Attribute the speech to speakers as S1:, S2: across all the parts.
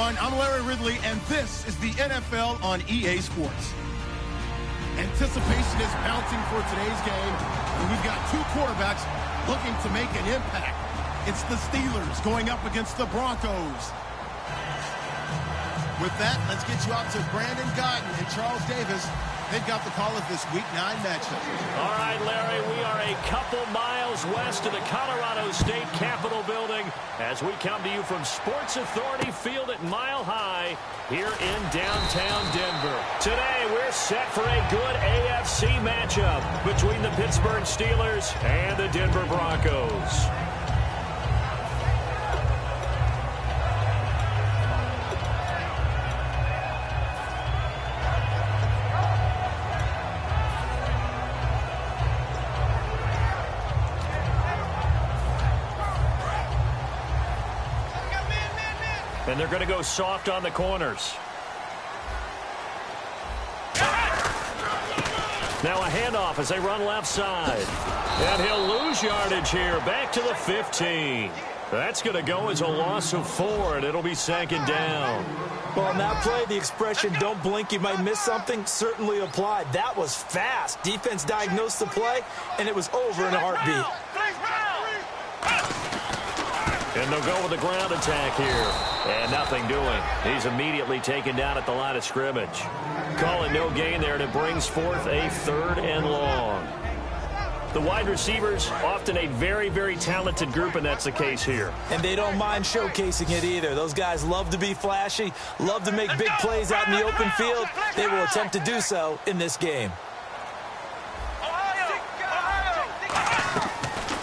S1: everyone. I'm Larry Ridley, and this is the NFL on EA Sports. Anticipation is mounting for today's game, and we've got two quarterbacks looking to make an impact. It's the Steelers going up against the Broncos. With that, let's get you out to Brandon Guyton and Charles Davis. They've got the call of this Week 9 matchup.
S2: All right, Larry, we are a couple miles west of the Colorado State Capitol building as we come to you from Sports Authority Field at Mile High here in downtown Denver. Today, we're set for a good AFC matchup between the Pittsburgh Steelers and the Denver Broncos. And they're going to go soft on the corners. Now a handoff as they run left side. And he'll lose yardage here. Back to the 15. That's going to go as a loss of 4, and it'll be second down.
S3: Well, on that play, the expression, don't blink, you might miss something, certainly applied. That was fast. Defense diagnosed the play, and it was over in a heartbeat.
S2: And they'll go with the ground attack here. And nothing doing. He's immediately taken down at the line of scrimmage. Call it no gain there, and it brings forth a 3rd and long. The wide receivers, often a very, very talented group, and that's the case here.
S3: And they don't mind showcasing it either. Those guys love to be flashy, love to make big plays out in the open field. They will attempt to do so in this game.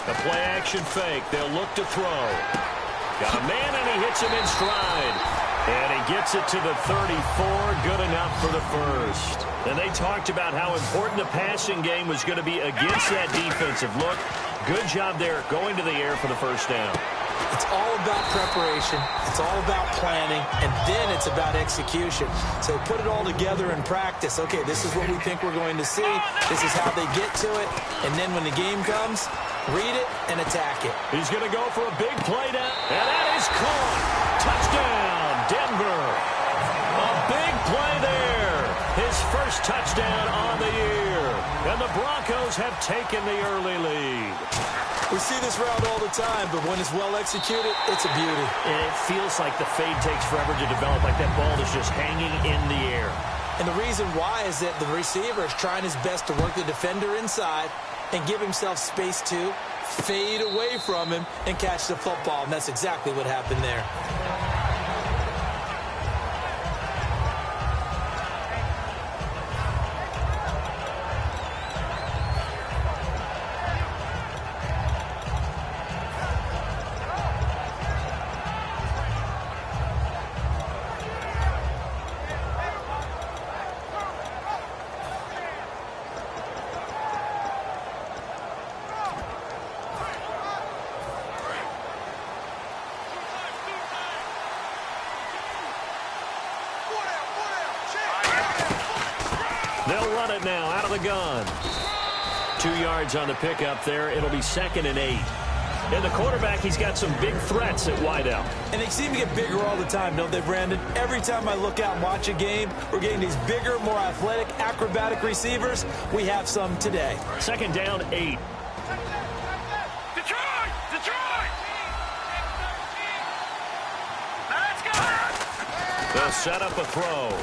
S2: A play-action fake. They'll look to throw. Got a man, and he hits him in stride. And he gets it to the 34. Good enough for the first. And they talked about how important the passing game was going to be against that defensive look. Good job there going to the air for the first down.
S3: It's all about preparation. It's all about planning. And then it's about execution. So put it all together in practice. Okay, this is what we think we're going to see. This is how they get to it. And then when the game comes, read it and attack it.
S2: He's going to go for a big play down. And that is caught. Touchdown, Denver. A big play there. His first touchdown on the year. And the Broncos have taken the early lead.
S3: We see this route all the time, but when it's well executed, it's a beauty.
S2: And it feels like the fade takes forever to develop, like that ball is just hanging in the air.
S3: And the reason why is that the receiver is trying his best to work the defender inside and give himself space to fade away from him and catch the football. And that's exactly what happened there.
S2: They'll run it now out of the gun. 2 yards on the pickup there. It'll be 2nd and 8. And the quarterback, he's got some big threats at wideout.
S3: And they seem to get bigger all the time, don't they, Brandon? Every time I look out and watch a game, we're getting these bigger, more athletic, acrobatic receivers. We have some today.
S2: 2nd down, 8. They'll set up a throw.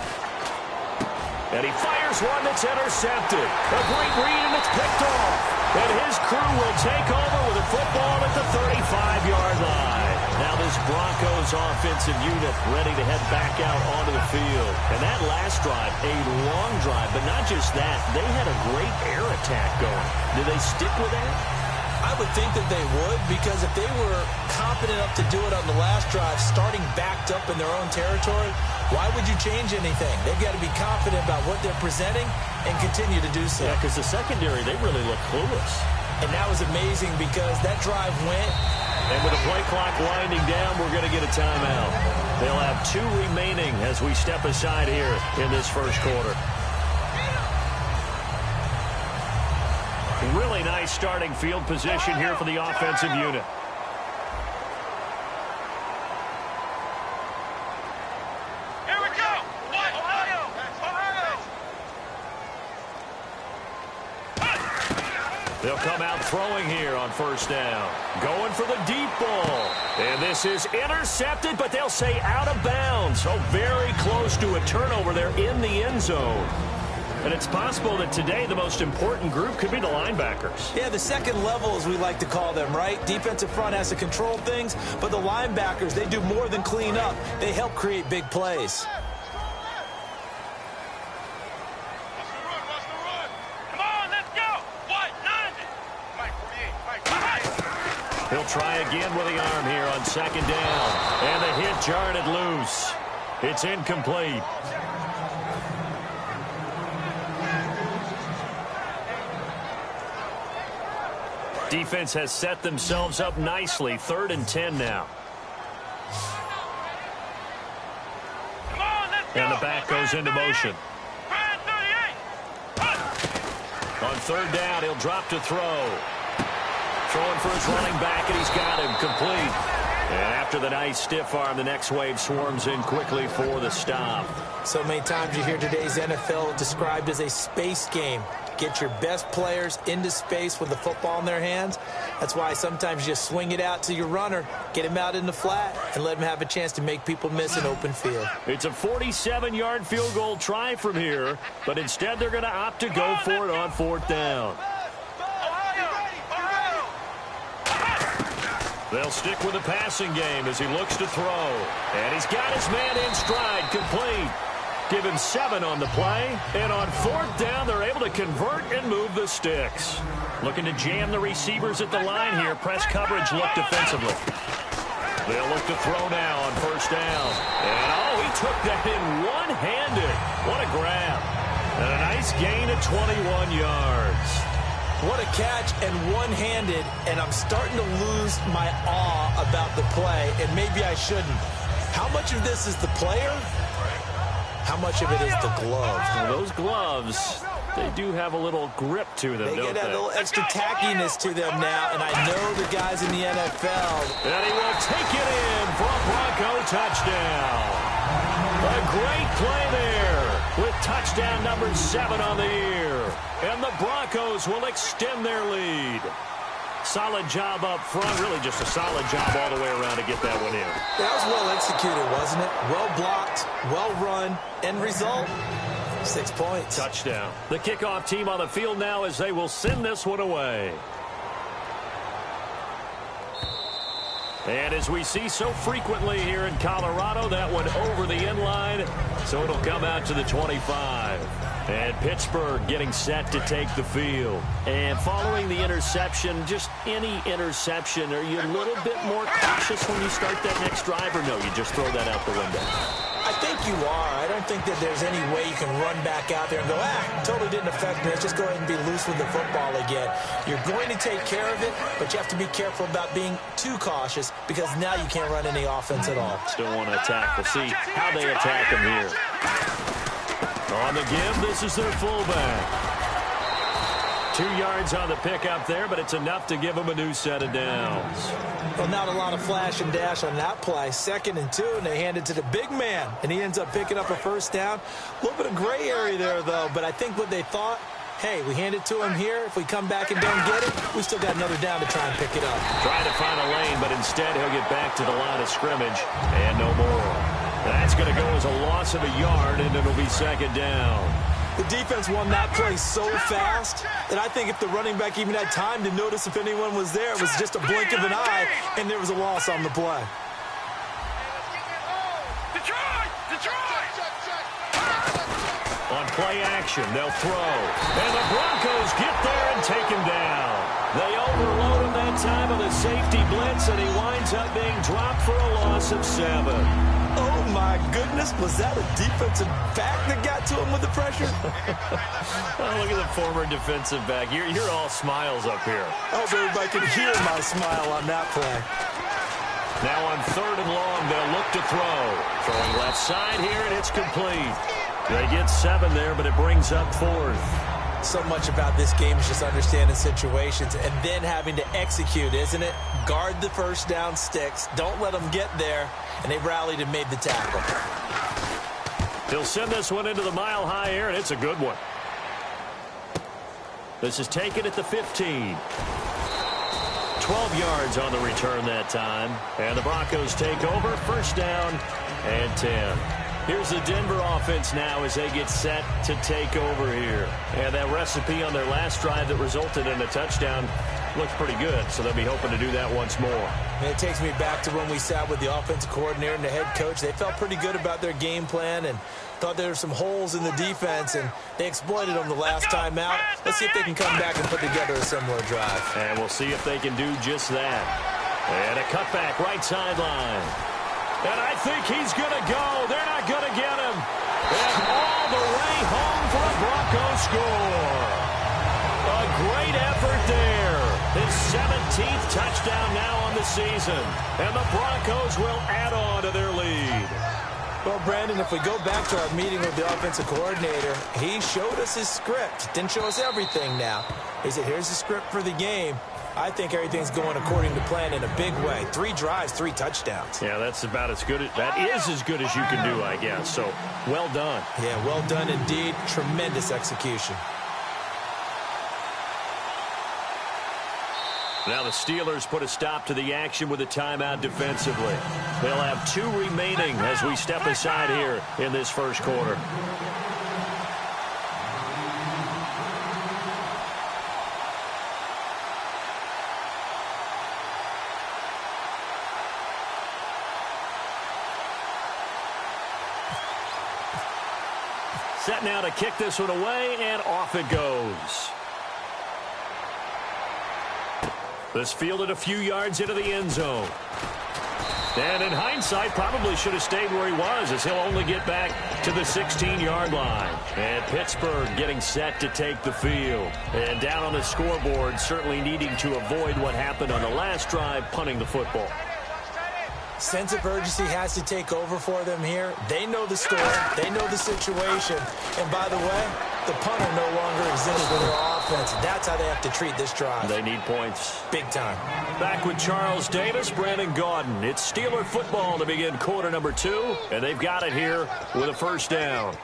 S2: And he fires one that's intercepted. A great read, and it's picked off. And his crew will take over with a football at the 35-yard line. Now this Broncos offensive unit ready to head back out onto the field. And that last drive, a long drive, but not just that. They had a great air attack going. Do they stick with that?
S3: I would think that they would, because if they were confident enough to do it on the last drive, starting backed up in their own territory, why would you change anything? They've got to be confident about what they're presenting and continue to do so.
S2: Yeah, because the secondary, they really look clueless.
S3: And that was amazing because that drive went.
S2: And with the play clock winding down, we're going to get a timeout. They'll have 2 remaining as we step aside here in this first quarter. Really nice starting field position here for the offensive unit. They'll come out throwing here on first down. Going for the deep ball. And this is intercepted, but they'll say out of bounds. So very close to a turnover there in the end zone. And it's possible that today the most important group could be the linebackers.
S3: Yeah, the second level, as we like to call them, right? Defensive front has to control things, but the linebackers, they do more than clean up. They help create big plays.
S2: He'll try again with the arm here on second down. And the hit jarred it loose. It's incomplete. Defense has set themselves up nicely. 3rd and 10 now. And the back goes into motion. On 3rd down, he'll drop to throw. Throwing for his running back, and he's got him complete. And after the nice stiff arm, the next wave swarms in quickly for the stop.
S3: So many times you hear today's NFL described as a space game. Get your best players into space with the football in their hands. That's why sometimes you just swing it out to your runner, get him out in the flat, and let him have a chance to make people miss an open field.
S2: It's a 47-yard field goal try from here, but instead they're going to opt to go for it on 4th down. They'll stick with the passing game as he looks to throw. And he's got his man in stride, complete. Give him 7 on the play. And on 4th down, they're able to convert and move the sticks. Looking to jam the receivers at the line here. Press coverage look defensively. They'll look to throw now on 1st down. And, he took that in one-handed. What a grab. And a nice gain of 21 yards.
S3: What a catch and one-handed, and I'm starting to lose my awe about the play, and maybe I shouldn't. How much of this is the player? How much of it is the gloves?
S2: Well, those gloves, they do have a little grip to them,
S3: don't
S2: they?
S3: They get a little extra tackiness to them now, and I know the guys in the NFL.
S2: And he will take it in for a Bronco touchdown. A great play there with touchdown number 7 on the year. And the Broncos will extend their lead. Solid job up front. Really just a solid job all the way around to get that one in.
S3: That was well executed, wasn't it? Well blocked, well run. End result, 6 points.
S2: Touchdown. The kickoff team on the field now as they will send this one away. And as we see so frequently here in Colorado, that one over the end line, so it'll come out to the 25. And Pittsburgh getting set to take the field. And following the interception, just any interception, are you a little bit more cautious when you start that next drive, or no, you just throw that out the window?
S3: I think you are. I don't think that there's any way you can run back out there and go, totally didn't affect me. Let's just go ahead and be loose with the football again. You're going to take care of it, but you have to be careful about being too cautious because now you can't run any offense at all.
S2: Still want to attack. We'll see how they attack him here. On the give, this is their fullback. 2 yards on the pickup there, but it's enough to give them a new set of downs.
S3: Well, not a lot of flash and dash on that play. 2nd and 2, and they hand it to the big man, and he ends up picking up a first down. A little bit of gray area there, though, but I think what they thought, hey, we hand it to him here. If we come back and don't get it, we still got another down to try and pick it up.
S2: Trying to find a lane, but instead he'll get back to the line of scrimmage, and no more. That's going to go as a loss of a yard, and it'll be 2nd down.
S3: The defense won that play so fast that I think if the running back even had time to notice if anyone was there, it was just a blink of an eye, and there was a loss on the play.
S2: On play action, they'll throw. And the Broncos get there and take him down. They overload him that time with a safety blitz, and he winds up being dropped for a loss of 7.
S3: Oh, my goodness. Was that a defensive back that got to him with the pressure?
S2: Oh, look at the former defensive back. You're all smiles up here.
S3: I hope everybody can hear my smile on that play.
S2: Now on 3rd and long, they'll look to throw. Throwing left side here, and it's complete. They get 7 there, but it brings up 4th.
S3: So much about this game is just understanding situations and then having to execute, isn't it? Guard the first down sticks. Don't let them get there. And they rallied and made the tackle.
S2: He'll send this one into the mile-high air, and it's a good one. This is taken at the 15. 12 yards on the return that time. And the Broncos take over. First down and 10. Here's the Denver offense now as they get set to take over here. And that recipe on their last drive that resulted in a touchdown looks pretty good, so they'll be hoping to do that once more.
S3: And it takes me back to when we sat with the offensive coordinator and the head coach. They felt pretty good about their game plan and thought there were some holes in the defense, and they exploited them the last time out. Let's see if they can come back and put together a similar drive.
S2: And we'll see if they can do just that. And a cutback right sideline. And I think he's going to go. They're not going to get him. And all the way home for a Broncos score. A great effort there. His 17th touchdown now on the season. And the Broncos will add on to their lead.
S3: Well, Brandon, if we go back to our meeting with the offensive coordinator, he showed us his script. Didn't show us everything now. He said, here's the script for the game. I think everything's going according to plan in a big way. 3 drives, 3 touchdowns.
S2: Yeah, that's about as good. That is as good as you can do, I guess. So, well done.
S3: Yeah, well done indeed. Tremendous execution.
S2: Now the Steelers put a stop to the action with a timeout defensively. They'll have 2 remaining as we step aside here in this first quarter. Set now to kick this one away, and off it goes. This fielded a few yards into the end zone. And in hindsight, probably should have stayed where he was, as he'll only get back to the 16-yard line. And Pittsburgh getting set to take the field. And down on the scoreboard, certainly needing to avoid what happened on the last drive, punting the football.
S3: Sense of urgency has to take over for them here. They know the score. They know the situation. And by the way, the punter no longer exists in their offense. That's how they have to treat this drive.
S2: They need points.
S3: Big time.
S2: Back with Charles Davis, Brandon Gaudin. It's Steeler football to begin quarter number 2. And they've got it here with a first down.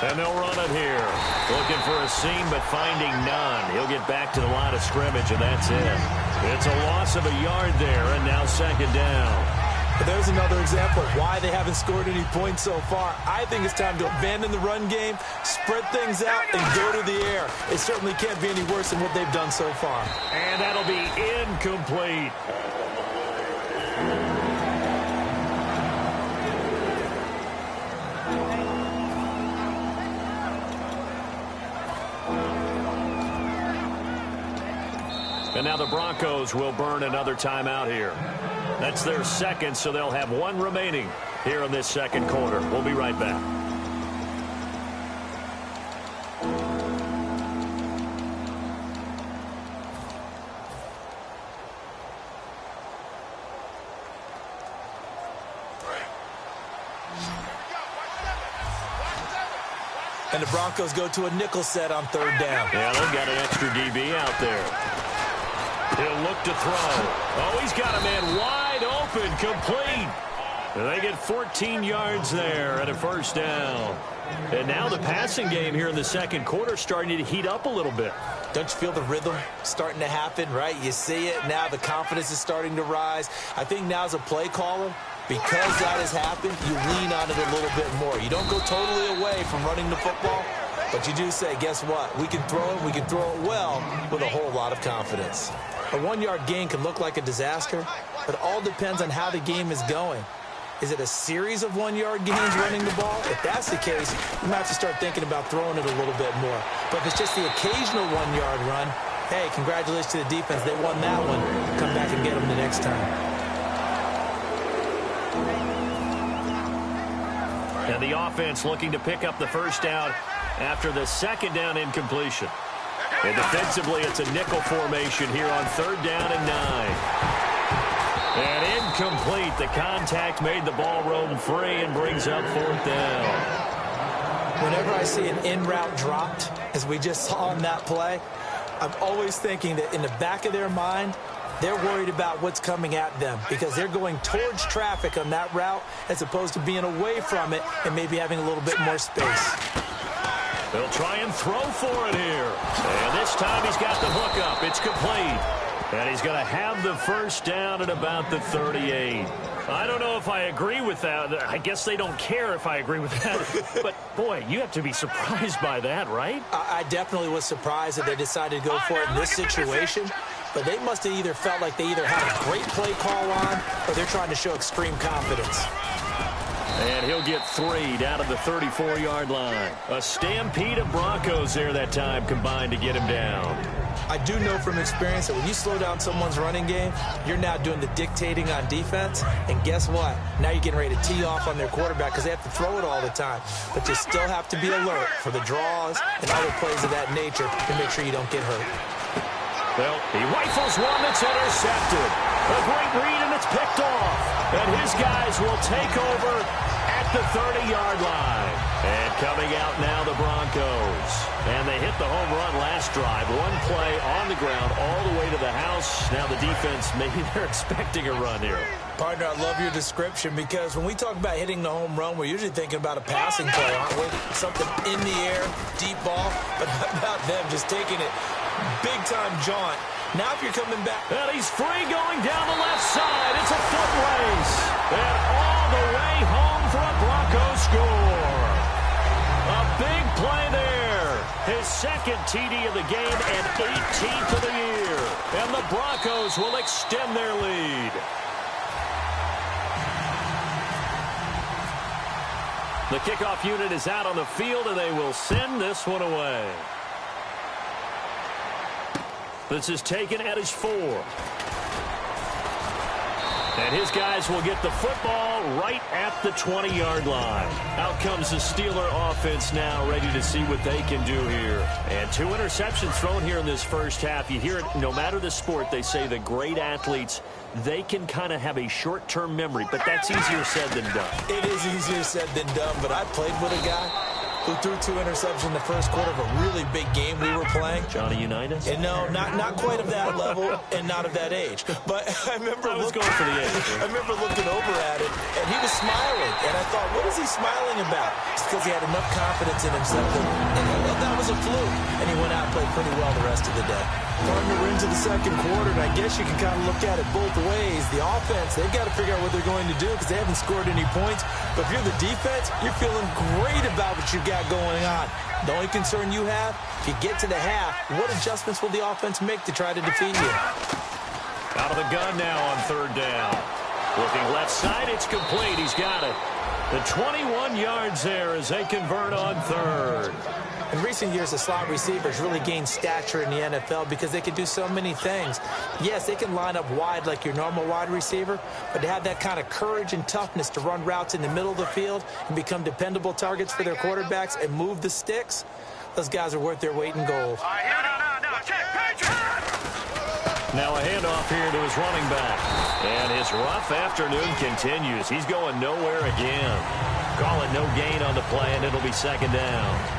S2: And they'll run it here. Looking for a seam, but finding none. He'll get back to the line of scrimmage, and that's it. It's a loss of a yard there, and now second down.
S3: But there's another example of why they haven't scored any points so far. I think it's time to abandon the run game, spread things out, and go to the air. It certainly can't be any worse than what they've done so far.
S2: And that'll be incomplete. And now the Broncos will burn another timeout here. That's their second, so they'll have 1 remaining here in this second quarter. We'll be right back.
S3: And the Broncos go to a nickel set on third down.
S2: Yeah, they've got an extra DB out there. He'll look to throw. Oh, he's got a man wide open, complete. And they get 14 yards there and a first down. And now the passing game here in the second quarter starting to heat up a little bit.
S3: Don't you feel the rhythm starting to happen, right? You see it now. The confidence is starting to rise. I think now as a play caller, because that has happened, you lean on it a little bit more. You don't go totally away from running the football, but you do say, guess what? We can throw it. We can throw it well with a whole lot of confidence. A 1-yard gain can look like a disaster, but it all depends on how the game is going. Is it a series of 1-yard gains running the ball? If that's the case, you might have to start thinking about throwing it a little bit more. But if it's just the occasional 1-yard run, hey, congratulations to the defense. They won that one. Come back and get them the next time.
S2: And the offense looking to pick up the first down after the second down incompletion. And defensively, it's a nickel formation here on third down and 9. And incomplete. The contact made the ball roam free and brings up fourth down.
S3: Whenever I see an in-route dropped, as we just saw on that play, I'm always thinking that in the back of their mind, They're worried about what's coming at them because they're going towards traffic on that route as opposed to being away from it and maybe having a little bit more space.
S2: They'll try and throw for it here. And this time he's got the hook up. It's complete. And he's going to have the first down at about the 38. I don't know if I agree with that. I guess they don't care if I agree with that. But, boy, you have to be surprised by that, right?
S3: I definitely was surprised that they decided to go for it in this situation. But they must have either felt like they either had a great play call on or they're trying to show extreme confidence.
S2: And he'll get 3 down to the 34-yard line. A stampede of Broncos there that time combined to get him down.
S3: I do know from experience that when you slow down someone's running game, you're now doing the dictating on defense. And guess what? Now you're getting ready to tee off on their quarterback because they have to throw it all the time. But you still have to be alert for the draws and other plays of that nature to make sure you don't get hurt.
S2: Well, he rifles one that's intercepted. A great read, and it's picked off. And his guys will take over at the 30-yard line. And coming out now, the Broncos. And they hit the home run last drive. One play on the ground all the way to the house. Now the defense, maybe they're expecting a run here.
S3: Partner, I love your description because when we talk about hitting the home run, we're usually thinking about a passing play, aren't we? Something in the air, deep ball. But how about them just taking it big-time jaunt? Now if you're coming back.
S2: And he's free going down the left side. It's a foot race. And all the way home for a Broncos score. A big play there. His second TD of the game and 18th of the year. And the Broncos will extend their lead. The kickoff unit is out on the field, and they will send this one away. This is taken at his 4. And his guys will get the football right at the 20-yard line. Out comes the Steeler offense now, ready to see what they can do here. And 2 interceptions thrown here in this first half. You hear it, no matter the sport, they say the great athletes, they can kind of have a short-term memory, but that's easier said than done.
S3: It is easier said than done, but I played with a guy who threw 2 interceptions in the first quarter of a really big game we were playing.
S2: Johnny Unitas?
S3: And no, not quite of that level and not of that age. But I remember looking over at it, and he was smiling. And I thought, what is he smiling about? It's because he had enough confidence in himself that was a fluke. And he went out and played pretty well the rest of the day. Partner, we're into the second quarter, and I guess you can kind of look at it both ways. The offense, they've got to figure out what they're going to do because they haven't scored any points. But if you're the defense, you're feeling great about what you've got going on. The only concern you have, if you get to the half, what adjustments will the offense make to try to defeat you?
S2: Out of the gun now on 3rd down. Looking left side, it's complete. He's got it. The 21 yards there as they convert on 3rd.
S3: In recent years, the slot receivers really gained stature in the NFL because they can do so many things. Yes, they can line up wide like your normal wide receiver, but to have that kind of courage and toughness to run routes in the middle of the field and become dependable targets for their quarterbacks and move the sticks, those guys are worth their weight in gold.
S2: Now a handoff here to his running back. And his rough afternoon continues. He's going nowhere again. Calling no gain on the play, and it'll be 2nd down.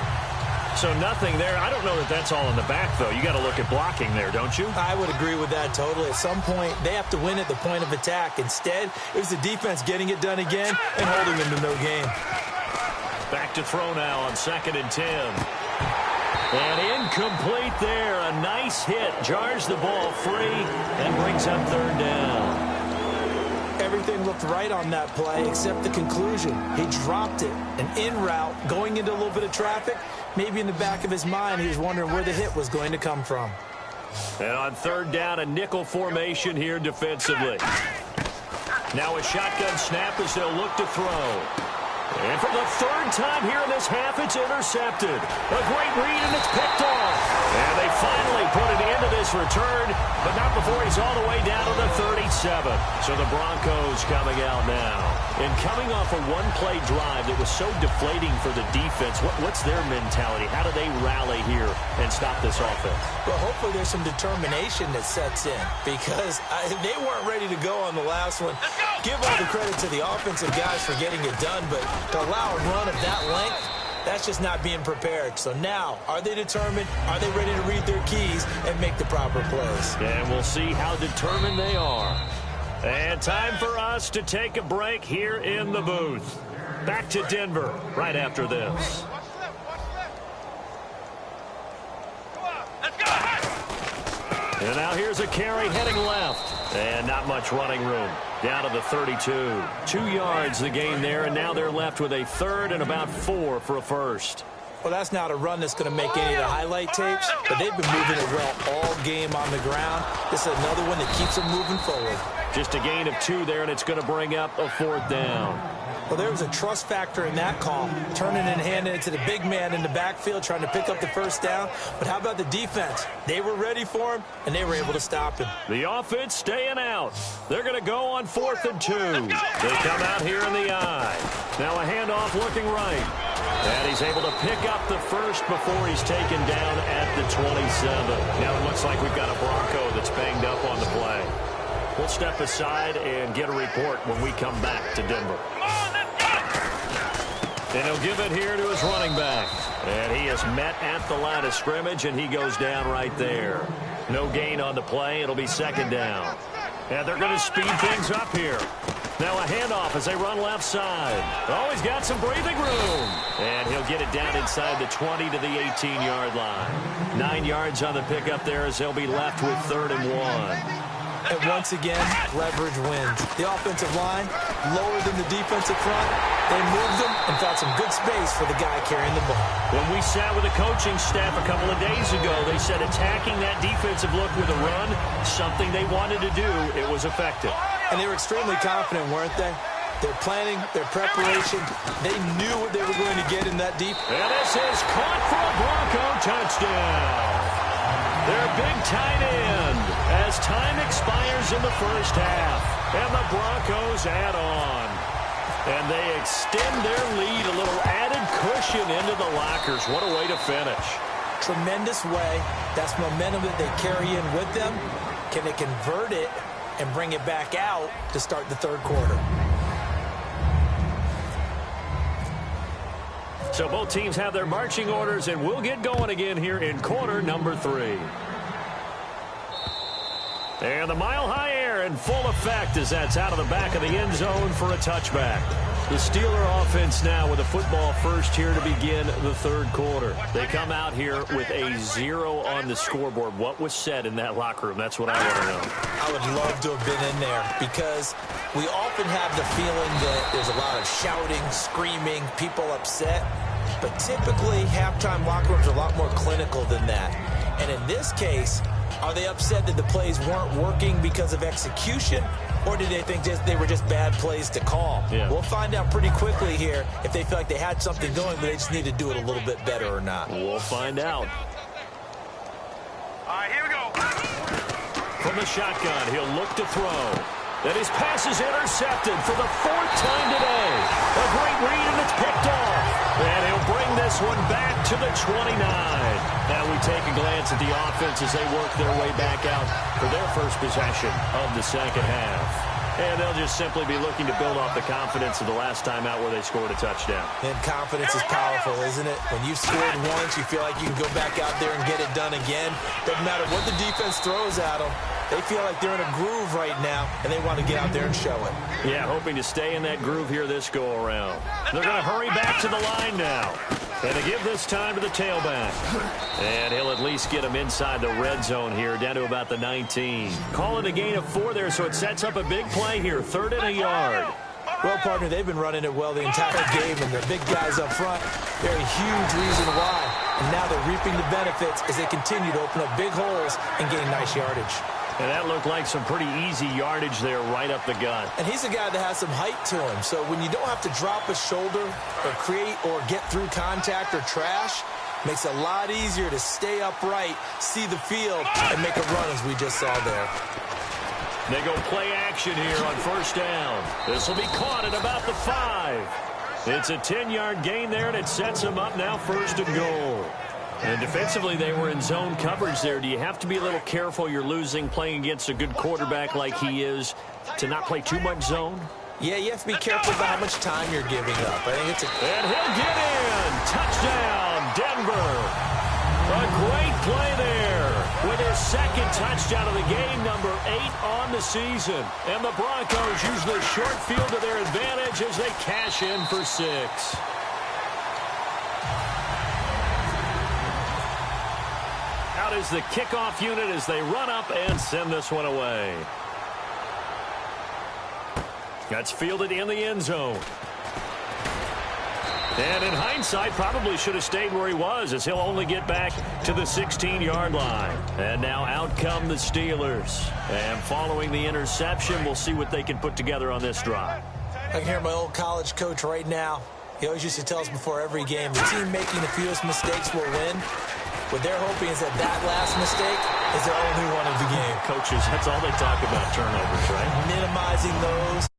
S2: So nothing there. I don't know that that's all in the back, though. You got to look at blocking there, don't you?
S3: I would agree with that totally. At some point, they have to win at the point of attack. Instead, it was the defense getting it done again and holding them to no gain.
S2: Back to throw now on 2nd and 10. And incomplete there. A nice hit. Jars the ball free and brings up 3rd down.
S3: Everything looked right on that play except the conclusion. He dropped it. An in route, going into a little bit of traffic. Maybe in the back of his mind, he was wondering where the hit was going to come from.
S2: And on 3rd down, a nickel formation here defensively. Now a shotgun snap as they'll look to throw. And for the 3rd time here in this half, it's intercepted. A great read, and it's picked off. And they finally put an end to this return, but not before he's all the way down to the 37. So the Broncos coming out now. And coming off a one-play drive that was so deflating for the defense, what's their mentality? How do they rally here and stop this offense?
S3: Well, hopefully there's some determination that sets in because they weren't ready to go on the last one. Give all the credit to the offensive guys for getting it done, but to allow a run of that length, that's just not being prepared. So now, are they determined? Are they ready to read their keys and make the proper plays.
S2: And we'll see how determined they are. And time for us to take a break here in the booth. Back to Denver right after this. And now here's a carry heading left. And not much running room. Down to the 32. 2 yards the gain there, and now they're left with a third and about 4 for a first.
S3: Well, that's not a run that's going to make any of the highlight tapes, but they've been moving it well all game on the ground. This is another one that keeps them moving forward.
S2: Just a gain of 2 there, and it's going to bring up a 4th down.
S3: Well, there was a trust factor in that call, turning and handing it to the big man in the backfield, trying to pick up the first down. But how about the defense? They were ready for him, and they were able to stop him.
S2: The offense staying out. They're going to go on 4th and 2. They come out here in the I. Now a handoff looking right. And he's able to pick up the first before he's taken down at the 27. Now it looks like we've got a Bronco that's banged up on the play. We'll step aside and get a report when we come back to Denver. And he'll give it here to his running back. And he is met at the line of scrimmage, and he goes down right there. No gain on the play. It'll be 2nd down. And they're going to speed things up here. Now a handoff as they run left side. Oh, he's got some breathing room. And he'll get it down inside the 20 to the 18-yard line. 9 yards on the pickup there as they'll be left with 3rd and 1.
S3: And once again, leverage wins. The offensive line, lower than the defensive front. They moved them and found some good space for the guy carrying the ball.
S2: When we sat with the coaching staff a couple of days ago, they said attacking that defensive look with a run, something they wanted to do, it was effective.
S3: And they were extremely confident, weren't they? Their planning, their preparation, they knew what they were going to get in that deep.
S2: And this is caught for a Bronco touchdown. Their big tight end as time expires in the first half. And the Broncos add on. And they extend their lead, a little added cushion into the lockers. What a way to finish.
S3: Tremendous way. That's momentum that they carry in with them. Can they convert it and bring it back out to start the 3rd quarter?
S2: So both teams have their marching orders, and we'll get going again here in quarter number 3. And the mile-high air in full effect as that's out of the back of the end zone for a touchback. The Steeler offense now with a football first here to begin the 3rd quarter. They come out here with a 0 on the scoreboard. What was said in that locker room? That's what I want to know.
S3: I would love to have been in there because we often have the feeling that there's a lot of shouting, screaming, people upset. But typically, halftime locker rooms are a lot more clinical than that. And in this case, are they upset that the plays weren't working because of execution? Or do they think they were just bad plays to call?
S2: Yeah.
S3: We'll find out pretty quickly here if they feel like they had something going, but they just need to do it a little bit better or not.
S2: We'll find out.
S4: All right, here we go.
S2: From the shotgun, he'll look to throw. Then his pass is intercepted for the 4th time today. A great read, and it's picked off. And he'll bring this one back to the 29. Now we take a glance at the offense as they work their way back out for their first possession of the 2nd half. And they'll just simply be looking to build off the confidence of the last time out where they scored a touchdown.
S3: And confidence is powerful, isn't it? When you've scored once, you feel like you can go back out there and get it done again. Doesn't matter what the defense throws at them. They feel like they're in a groove right now, and they want to get out there and show it.
S2: Yeah, hoping to stay in that groove here this go-around. They're going to hurry back to the line now. And they give this time to the tailback. And he'll at least get him inside the red zone here, down to about the 19. Calling a gain of 4 there, so it sets up a big play here, 3rd and a yard.
S3: Well, partner, they've been running it well the entire game, and their big guys up front, they're a huge reason why. And now they're reaping the benefits as they continue to open up big holes and gain nice yardage.
S2: And that looked like some pretty easy yardage there right up the gut.
S3: And he's a guy that has some height to him. So when you don't have to drop a shoulder or create or get through contact or trash, makes it a lot easier to stay upright, see the field, and make a run as we just saw there.
S2: They go play action here on 1st down. This will be caught at about the 5. It's a 10-yard gain there, and it sets them up now 1st and goal. And defensively, they were in zone coverage there. Do you have to be a little careful? You're losing playing against a good quarterback like he is to not play too much zone?
S3: Yeah, you have to be careful about how much time you're giving up. I think it's
S2: And he'll get in. Touchdown, Denver. A great play there with his second touchdown of the game, number 8 on the season. And the Broncos use the short field to their advantage as they cash in for 6. Out is the kickoff unit as they run up and send this one away. That's fielded in the end zone. And in hindsight, probably should have stayed where he was, as he'll only get back to the 16-yard line. And now out come the Steelers. And following the interception, we'll see what they can put together on this drive.
S3: I can hear my old college coach right now. He always used to tell us before every game, the team making the fewest mistakes will win. What they're hoping is that last mistake is their only one of the game.
S2: Coaches, that's all they talk about, turnovers, right?
S3: Minimizing those